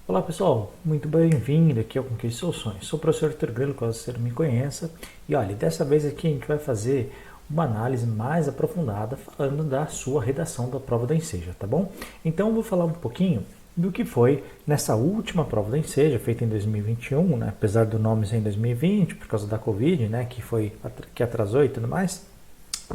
Olá pessoal, muito bem-vindo aqui ao Conquiste Seus Sonhos. Sou o professor Arthur Grilo, caso você não me conheça. E olha, dessa vez aqui a gente vai fazer uma análise mais aprofundada falando da sua redação da prova da Enseja, tá bom? Então eu vou falar um pouquinho do que foi nessa última prova da Enseja, feita em 2021, né? Apesar do nome ser em 2020, por causa da Covid, né? Que atrasou e tudo mais.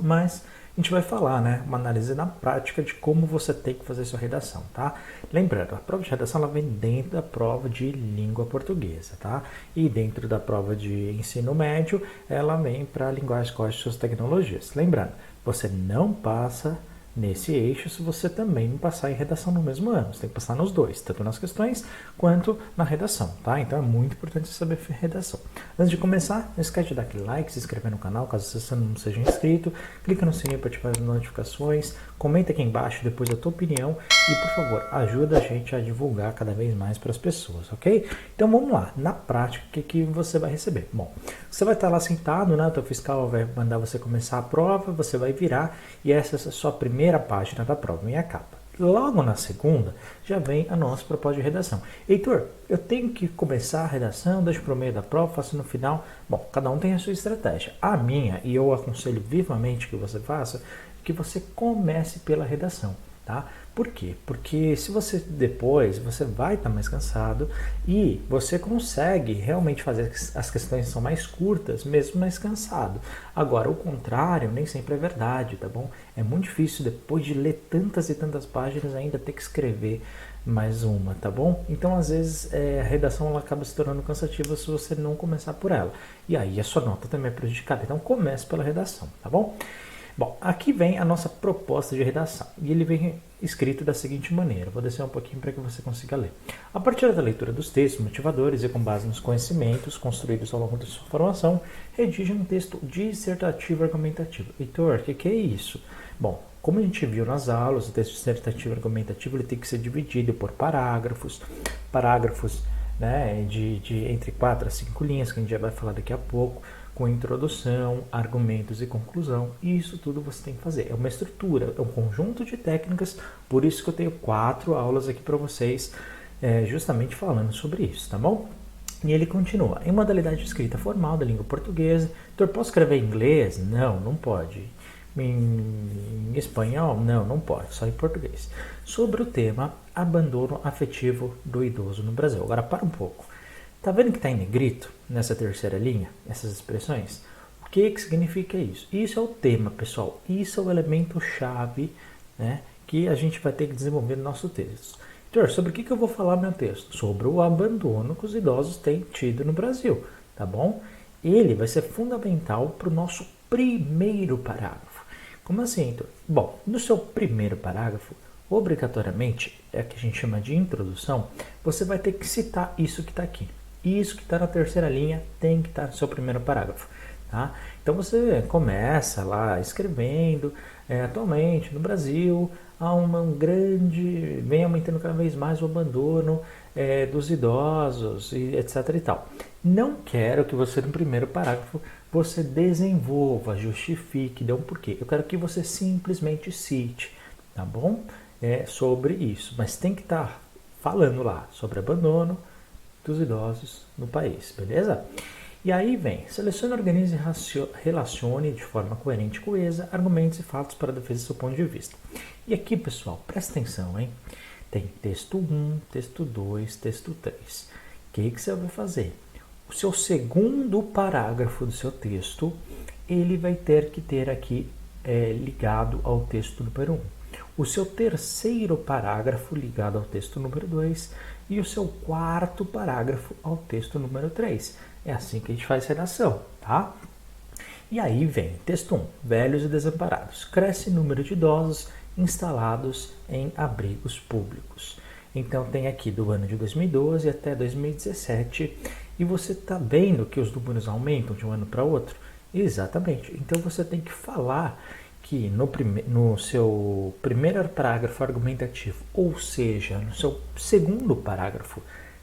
Mas a gente vai falar, né, uma análise na prática de como você tem que fazer sua redação, tá? Lembrando, a prova de redação ela vem dentro da prova de língua portuguesa, tá? E dentro da prova de ensino médio, ela vem para linguagem, códigos e suas tecnologias. Lembrando, você não passa nesse eixo se você também não passar em redação no mesmo ano. Você tem que passar nos dois, tanto nas questões quanto na redação, tá? Então é muito importante saber redação. Antes de começar, não esquece de dar aquele like, se inscrever no canal, caso você não seja inscrito, clica no sininho para ativar as notificações, comenta aqui embaixo depois a tua opinião e, por favor, ajuda a gente a divulgar cada vez mais para as pessoas, ok? Então vamos lá, na prática, o que você vai receber? Bom, você vai estar lá sentado, né? O teu fiscal vai mandar você começar a prova, você vai virar e essa é a sua primeira página da prova, minha capa. Logo na segunda, já vem a nossa proposta de redação. Heitor, eu tenho que começar a redação, deixo para o meio da prova, faço no final. Bom, cada um tem a sua estratégia. A minha, e eu aconselho vivamente que você faça, que você comece pela redação, tá? Por quê? Porque se você depois, você vai estar mais cansado e você consegue realmente fazer as questões que são mais curtas, mesmo mais cansado. Agora, o contrário nem sempre é verdade, tá bom? É muito difícil depois de ler tantas e tantas páginas ainda ter que escrever mais uma, tá bom? Então, às vezes, a redação ela acaba se tornando cansativa se você não começar por ela. E aí a sua nota também é prejudicada. Então, comece pela redação, tá bom? Bom, aqui vem a nossa proposta de redação e ele vem escrito da seguinte maneira, vou descer um pouquinho para que você consiga ler. A partir da leitura dos textos motivadores e com base nos conhecimentos construídos ao longo da sua formação, redija um texto dissertativo argumentativo. Heitor, o que é isso? Bom, como a gente viu nas aulas, o texto dissertativo argumentativo ele tem que ser dividido por parágrafos, né, de entre 4 a 5 linhas, que a gente já vai falar daqui a pouco, com introdução, argumentos e conclusão. E isso tudo você tem que fazer. É uma estrutura, é um conjunto de técnicas, por isso que eu tenho 4 aulas aqui para vocês, justamente falando sobre isso, tá bom? E ele continua. Em modalidade de escrita formal da língua portuguesa, então, posso escrever em inglês? Não, não pode. Em espanhol? Não, não pode, só em português. Sobre o tema abandono afetivo do idoso no Brasil. Agora, para um pouco. Tá vendo que está em negrito, nessa terceira linha, essas expressões? O que significa isso? Isso é o tema, pessoal. Isso é o elemento chave, né, que a gente vai ter que desenvolver no nosso texto. Então, sobre o que eu vou falar no meu texto? Sobre o abandono que os idosos têm tido no Brasil, tá bom? Ele vai ser fundamental para o nosso primeiro parágrafo. Como assim, Heitor? Bom, no seu primeiro parágrafo, obrigatoriamente, é o que a gente chama de introdução, você vai ter que citar isso que está aqui. Isso que está na terceira linha tem que estar no seu primeiro parágrafo, tá? Então você começa lá escrevendo, atualmente no Brasil há vem aumentando cada vez mais o abandono dos idosos e etc e tal. Não quero que você no primeiro parágrafo você desenvolva, justifique, dê um porquê. Eu quero que você simplesmente cite, tá bom? Sobre isso, mas tem que estar falando lá sobre abandono dos idosos no país, beleza? E aí vem, selecione, organize e relacione de forma coerente e coesa argumentos e fatos para a defesa do seu ponto de vista. E aqui, pessoal, presta atenção, hein? Tem texto 1, texto 2, texto 3. O que você vai fazer? O seu segundo parágrafo do seu texto, ele vai ter que ter aqui ligado ao texto número 1. O seu terceiro parágrafo ligado ao texto número 2 e o seu quarto parágrafo ao texto número 3. É assim que a gente faz redação, tá? E aí vem texto 1, velhos e desamparados. Cresce o número de idosos instalados em abrigos públicos. Então tem aqui do ano de 2012 até 2017 e você está vendo que os números aumentam de um ano para outro? Exatamente. Então você tem que falar que no seu primeiro parágrafo argumentativo, ou seja, no seu segundo parágrafo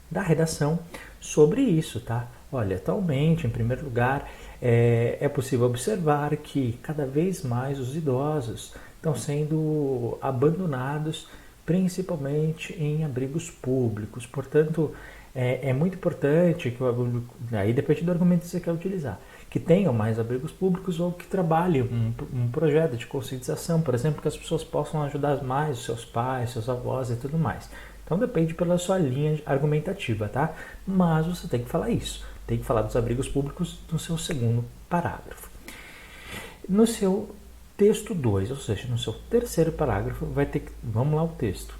da redação, sobre isso, tá? Olha, atualmente, em primeiro lugar, é possível observar que cada vez mais os idosos estão sendo abandonados principalmente em abrigos públicos. Portanto, é muito importante que o abrigo, aí depende do argumento que você quer utilizar, que tenham mais abrigos públicos ou que trabalhem um projeto de conscientização, por exemplo, que as pessoas possam ajudar mais os seus pais, seus avós e tudo mais. Então depende pela sua linha argumentativa, tá? Mas você tem que falar isso, tem que falar dos abrigos públicos no seu segundo parágrafo. No seu texto 2, ou seja, no seu terceiro parágrafo, vai ter que, vamos lá o texto.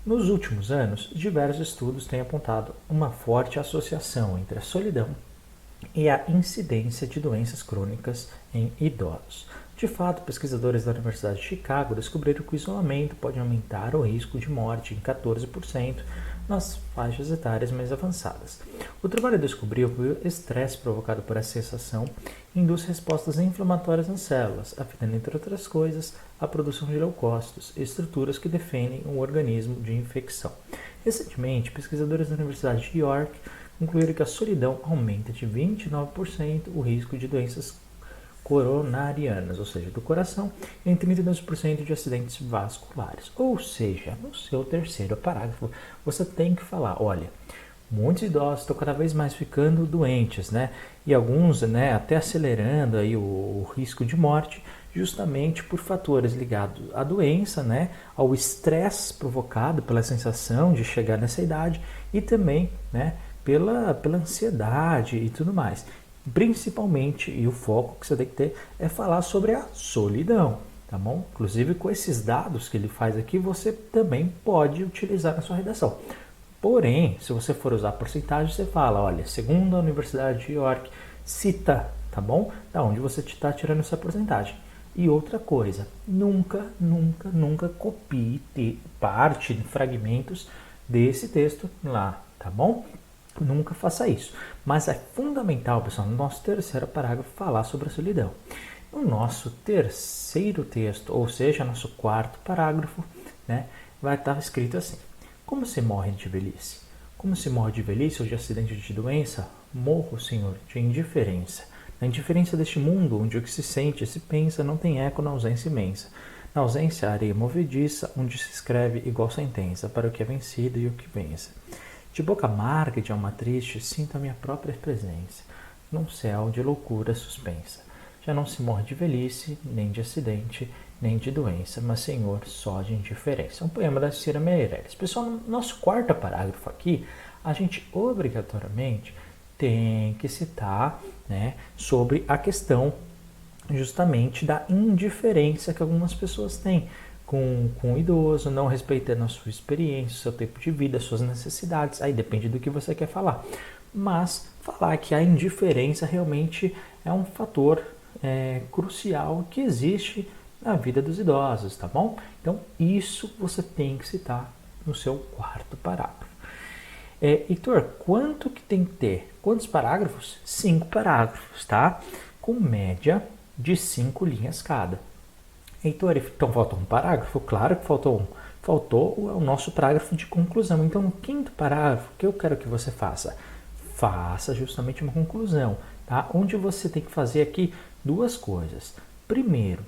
Nos últimos anos, diversos estudos têm apontado uma forte associação entre a solidão e a incidência de doenças crônicas em idosos. De fato, pesquisadores da Universidade de Chicago descobriram que o isolamento pode aumentar o risco de morte em 14% nas faixas etárias mais avançadas. O trabalho descobriu que o estresse provocado por essa sensação induz respostas inflamatórias nas células, afetando, entre outras coisas, a produção de leucócitos, estruturas que defendem o organismo de infecção. Recentemente, pesquisadores da Universidade de York concluíram que a solidão aumenta de 29% o risco de doenças coronarianas, ou seja, do coração, e em 32% de acidentes vasculares. Ou seja, no seu terceiro parágrafo, você tem que falar, olha, muitos idosos estão cada vez mais ficando doentes, né? E alguns, né, até acelerando aí o risco de morte, justamente por fatores ligados à doença, né, ao estresse provocado pela sensação de chegar nessa idade e também, né, pela ansiedade e tudo mais. Principalmente, e o foco que você tem que ter é falar sobre a solidão, tá bom? Inclusive com esses dados que ele faz aqui, você também pode utilizar na sua redação. Porém, se você for usar porcentagem, você fala, olha, segundo a Universidade de York, cita, tá bom? Da onde você está tirando essa porcentagem. E outra coisa, nunca copie parte, fragmentos desse texto lá, tá bom? Nunca faça isso. Mas é fundamental, pessoal, no nosso terceiro parágrafo, falar sobre a solidão. No nosso terceiro texto, ou seja, nosso quarto parágrafo, né, vai estar escrito assim. Como se morre de velhice? Como se morre de velhice ou de acidente de doença? Morro, Senhor, de indiferença. Na indiferença deste mundo, onde o que se sente e se pensa não tem eco na ausência imensa. Na ausência, a areia movediça, onde se escreve igual sentença para o que é vencido e o que vença. De boca amarga e de alma triste, sinto a minha própria presença, num céu de loucura suspensa. Já não se morre de velhice, nem de acidente, nem de doença, mas, Senhor, só de indiferença. É um poema da Cira Meirelles. Pessoal, no nosso quarto parágrafo aqui, a gente obrigatoriamente tem que citar, né, sobre a questão justamente da indiferença que algumas pessoas têm com o idoso, não respeitando a sua experiência, o seu tempo de vida, as suas necessidades, aí depende do que você quer falar. Mas falar que a indiferença realmente é um fator crucial que existe na vida dos idosos, tá bom? Então isso você tem que citar no seu quarto parágrafo. Heitor, quanto que tem que ter? Quantos parágrafos? 5 parágrafos, tá? Com média de 5 linhas cada. Heitor, então faltou um parágrafo? Claro que faltou um. Faltou o nosso parágrafo de conclusão. Então, no quinto parágrafo, o que eu quero que você faça? Faça justamente uma conclusão, tá? Onde você tem que fazer aqui duas coisas. Primeiro,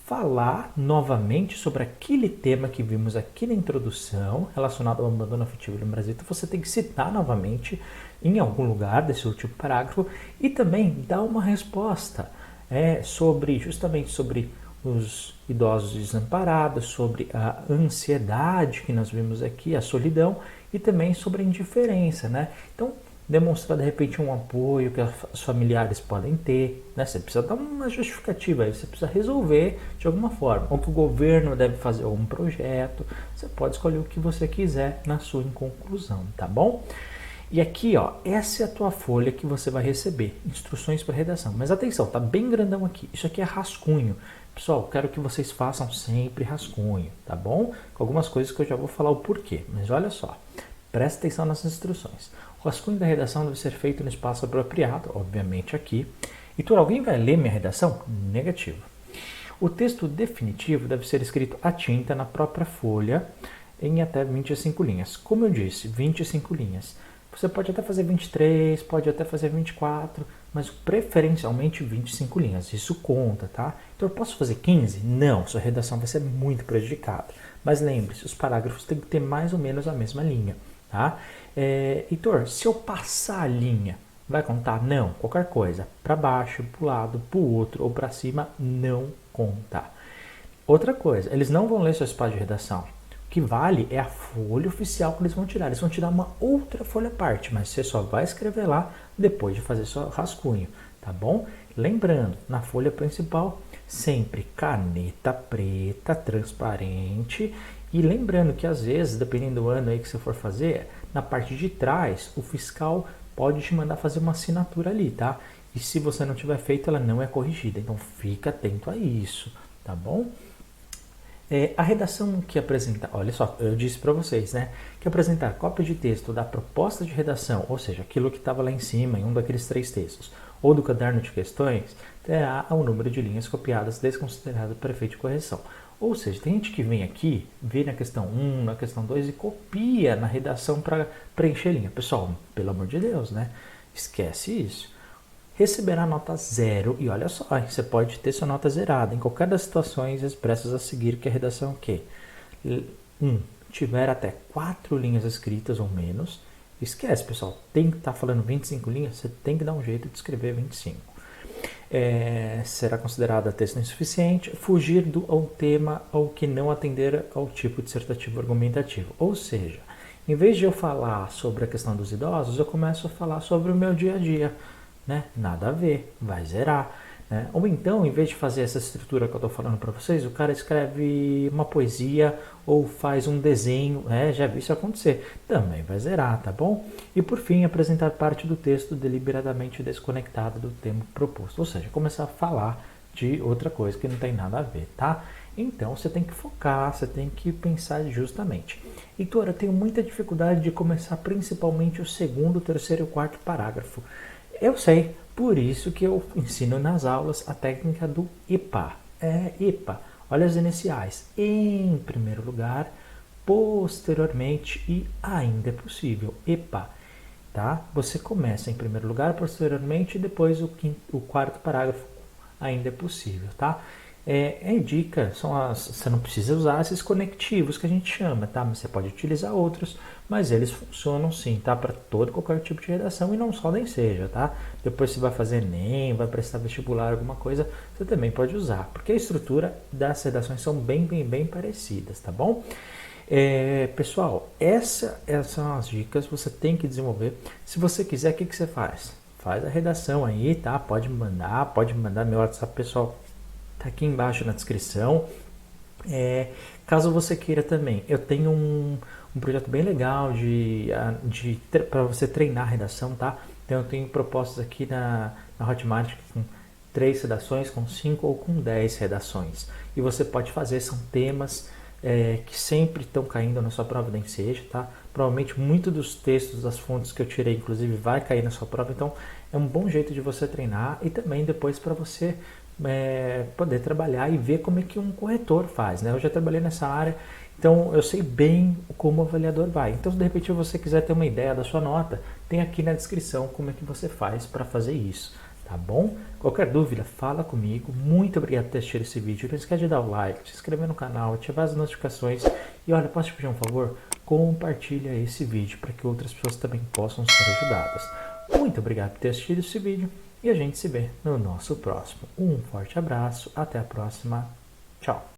falar novamente sobre aquele tema que vimos aqui na introdução, relacionado ao abandono afetivo no Brasil. Então, você tem que citar novamente em algum lugar desse último parágrafo e também dar uma resposta justamente sobre os idosos desamparados, sobre a ansiedade que nós vimos aqui, a solidão e também sobre a indiferença, né? Então, demonstrar de repente um apoio que os familiares podem ter, né? Você precisa dar uma justificativa, você precisa resolver de alguma forma, ou que o governo deve fazer algum projeto, você pode escolher o que você quiser na sua conclusão, tá bom? E aqui, ó, essa é a tua folha que você vai receber, instruções para redação. Mas atenção, tá bem grandão aqui, isso aqui é rascunho. Pessoal, quero que vocês façam sempre rascunho, tá bom? Com algumas coisas que eu já vou falar o porquê, mas olha só, presta atenção nas instruções. O rascunho da redação deve ser feito no espaço apropriado, obviamente aqui. Heitor, alguém vai ler minha redação? Negativo. O texto definitivo deve ser escrito à tinta na própria folha em até 25 linhas. Como eu disse, 25 linhas. Você pode até fazer 23, pode até fazer 24, mas preferencialmente 25 linhas. Isso conta, tá? Então, eu posso fazer 15? Não, sua redação vai ser muito prejudicada. Mas lembre-se, os parágrafos têm que ter mais ou menos a mesma linha, tá? Heitor, se eu passar a linha, vai contar? Não, qualquer coisa, para baixo, para o lado, para o outro ou para cima, não conta. Outra coisa, eles não vão ler seu espaço de redação. O que vale é a folha oficial que eles vão tirar. Eles vão tirar uma outra folha à parte, mas você só vai escrever lá depois de fazer seu rascunho, tá bom? Lembrando, na folha principal, sempre caneta preta, transparente. E lembrando que às vezes, dependendo do ano aí que você for fazer, na parte de trás, o fiscal pode te mandar fazer uma assinatura ali, tá? E se você não tiver feito, ela não é corrigida. Então fica atento a isso, tá bom? A redação que apresenta, olha só, eu disse para vocês, né? Que apresentar cópia de texto da proposta de redação, ou seja, aquilo que estava lá em cima, em um daqueles 3 textos, ou do caderno de questões, terá o número de linhas copiadas desconsiderado para efeito de correção. Ou seja, tem gente que vem aqui, vê na questão 1, na questão 2 e copia na redação para preencher linha. Pessoal, pelo amor de Deus, né? Esquece isso. Receberá nota 0 e olha só, você pode ter sua nota zerada em qualquer das situações expressas a seguir, que a redação é o quê? 1. Tiver até 4 linhas escritas ou menos. Esquece, pessoal, tem que estar falando 25 linhas, você tem que dar um jeito de escrever 25. Será considerada texto insuficiente, fugir ao tema ou que não atender ao tipo dissertativo argumentativo. Ou seja, em vez de eu falar sobre a questão dos idosos, eu começo a falar sobre o meu dia a dia. Né? Nada a ver, vai zerar. Né? Ou então, em vez de fazer essa estrutura que eu estou falando para vocês, o cara escreve uma poesia ou faz um desenho, já vi isso acontecer, também vai zerar, tá bom? E por fim, apresentar parte do texto deliberadamente desconectada do tema proposto, ou seja, começar a falar de outra coisa que não tem nada a ver, tá? Então, você tem que focar, você tem que pensar justamente. Heitor, eu tenho muita dificuldade de começar principalmente o segundo, terceiro e quarto parágrafo. Eu sei, por isso que eu ensino nas aulas a técnica do IPA. IPA. Olha as iniciais. Em primeiro lugar, posteriormente e ainda é possível. IPA. Tá? Você começa em primeiro lugar, posteriormente e depois o quarto parágrafo ainda é possível. Tá? Dica, você não precisa usar esses conectivos que a gente chama, tá? Mas você pode utilizar outros, mas eles funcionam sim, tá? Para todo qualquer tipo de redação e não só nem seja, tá? Depois você vai fazer ENEM, vai prestar vestibular, alguma coisa, você também pode usar, porque a estrutura das redações são bem parecidas, tá bom? Pessoal, essas são as dicas que você tem que desenvolver. Se você quiser, o que você faz? Faz a redação aí, tá? Pode me mandar meu WhatsApp pessoal. Tá aqui embaixo na descrição. Caso você queira também, eu tenho um projeto bem legal para você treinar a redação, tá? Então eu tenho propostas aqui na Hotmart com 3 redações, com 5 ou com 10 redações. E você pode fazer, são temas que sempre estão caindo na sua prova da Enseja, tá? Provavelmente muito dos textos, das fontes que eu tirei, inclusive, vai cair na sua prova. Então é um bom jeito de você treinar e também depois para você poder trabalhar e ver como é que um corretor faz, né? Eu já trabalhei nessa área, então eu sei bem como o avaliador vai. Então, se de repente você quiser ter uma ideia da sua nota, tem aqui na descrição como é que você faz para fazer isso, tá bom? Qualquer dúvida, fala comigo. Muito obrigado por ter assistido esse vídeo. Não esquece de dar o like, se inscrever no canal, ativar as notificações e olha, posso te pedir um favor? Compartilha esse vídeo para que outras pessoas também possam ser ajudadas. Muito obrigado por ter assistido esse vídeo. E a gente se vê no nosso próximo. Um forte abraço, até a próxima. Tchau!